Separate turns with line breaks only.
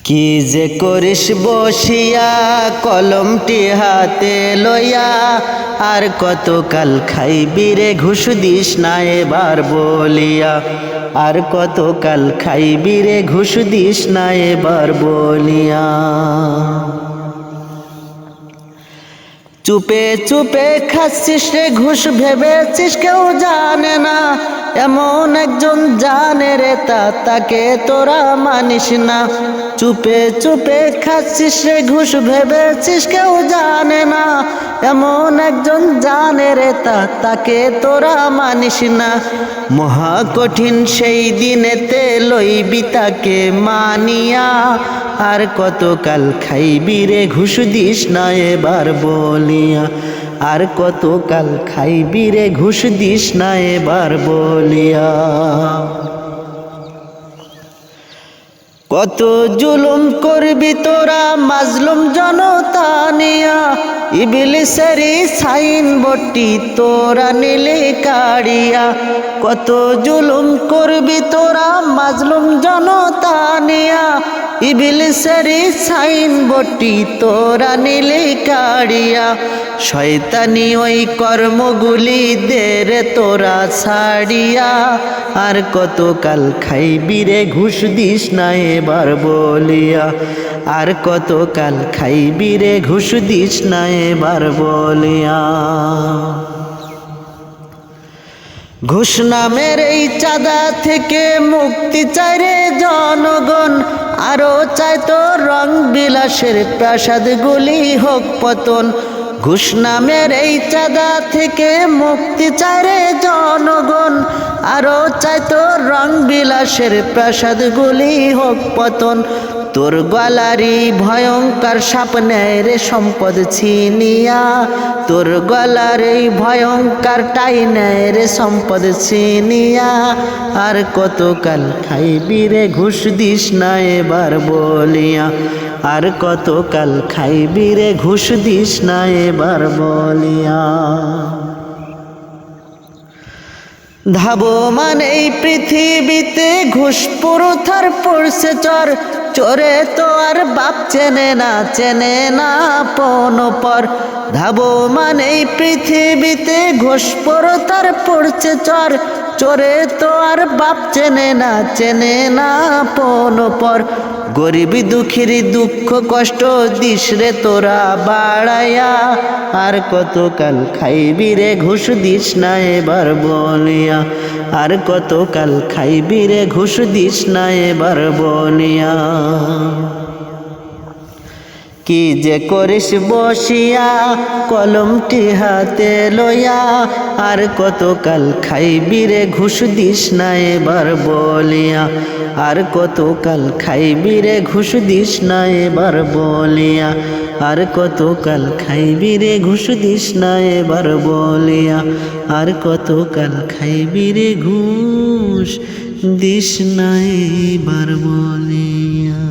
কি যে করিস বসিয়া কলমটি হাতে লইয়া, আর কতকাল খাইবি রে ঘুষ দিস না এবার বলিয়া, আর কতকাল খাইবি রে ঘুষ দিস না এবার বলিয়া। চুপে চুপে খাচ্ছিস রে ঘুষ, ভেবেছিস কেউ জানে না, এমন একজন জানে রে তাকে তোরা মানিস না। চুপে চুপে খাচ্ছিস রে ঘুষ, ভেবেছিস কেউ জানে না, এমন একজন জানে রে তাকে তোরা মানিস না। মহা কঠিন সেই দিনেতে লইবি তাকে মানিয়া, আর কতকাল খাইবি রে ঘুষ দিস না এবার বলিয়া, আর কতকাল খাইবি রে ঘুষ দিস না এবার বলিয়া। কত জুলুম করবি তোরা মাজলুম জনতা নিয়া, ইবলিসেরই সাইনবোর্ডটি তোরা নিলে কাড়িয়া। কত জুলুম করবি তোরা মাজলুম জনতা নিয়া, ইবলিসেরই সাইনবোর্ডটি তোরা নিলে কাড়িয়া। শয়তানি ওই কর্মগুলি দে রে তোরা ছাড়িয়া, আর কতকাল খাইবি রে ঘুষ দিস না এবার বলিয়া, আর কতকাল খাইবি রে ঘুষ দিস না এবার বলিয়া। ঘুষ নামের এই চাঁদা থেকে মুক্তি চাই রে জনগণ, আরো চাই তো রং বিলাসের প্রাসাদগুলি হোক পতন। ঘুষ নামের এই চাঁদা থেকে মুক্তি চাই রে জনগণ, আরো চাই তো রং বিলাসের প্রাসাদগুলি হোক পতন। তোর গলারই ভয়ঙ্কর সাপ নেয় রে সম্পদ ছিনিয়া, তোর গলার এই ভয়ঙ্কর টাই নেয় রে সম্পদ ছিনিয়া, আর কতকাল খাইবি রে ঘুষ দিস না এবার বলিয়া, আর কতকাল খাইবি রে ঘুষ দিস না এবার বলিয়া। ধাবমান এই পৃথিবীতে ঘুষ প্রথার পড়ছে চর, চোরে তো আর বাপ চেনে না আপন পর। ধাবমান এই পৃথিবীতে ঘুষ প্রথার পড়ছে চর, চোরে তো আর বাপ চেনে না আপন পর। গরিব দুঃখীর দুঃখ কষ্ট দিস রে তোরা বাড়াইয়া, আর কতকাল খাইবি রে ঘুষ দিস না এবার বলিয়া, আর কতকাল খাইবি রে ঘুষ দিস না এবার বলিয়া। কি যে করিস বসিয়া কলমটি হাতে লইয়া, আর কতকাল খাইবি রে ঘুষ দিস না এবার বলিয়া, আর কতকাল খাইবি রে ঘুষ দিস না এবার বলিয়া, আর কতকাল খাইবি রে ঘুষ দিস না এবার বলিয়া, আর কতকাল খাইবি রে ঘুষ দিস না এবার বলিয়া।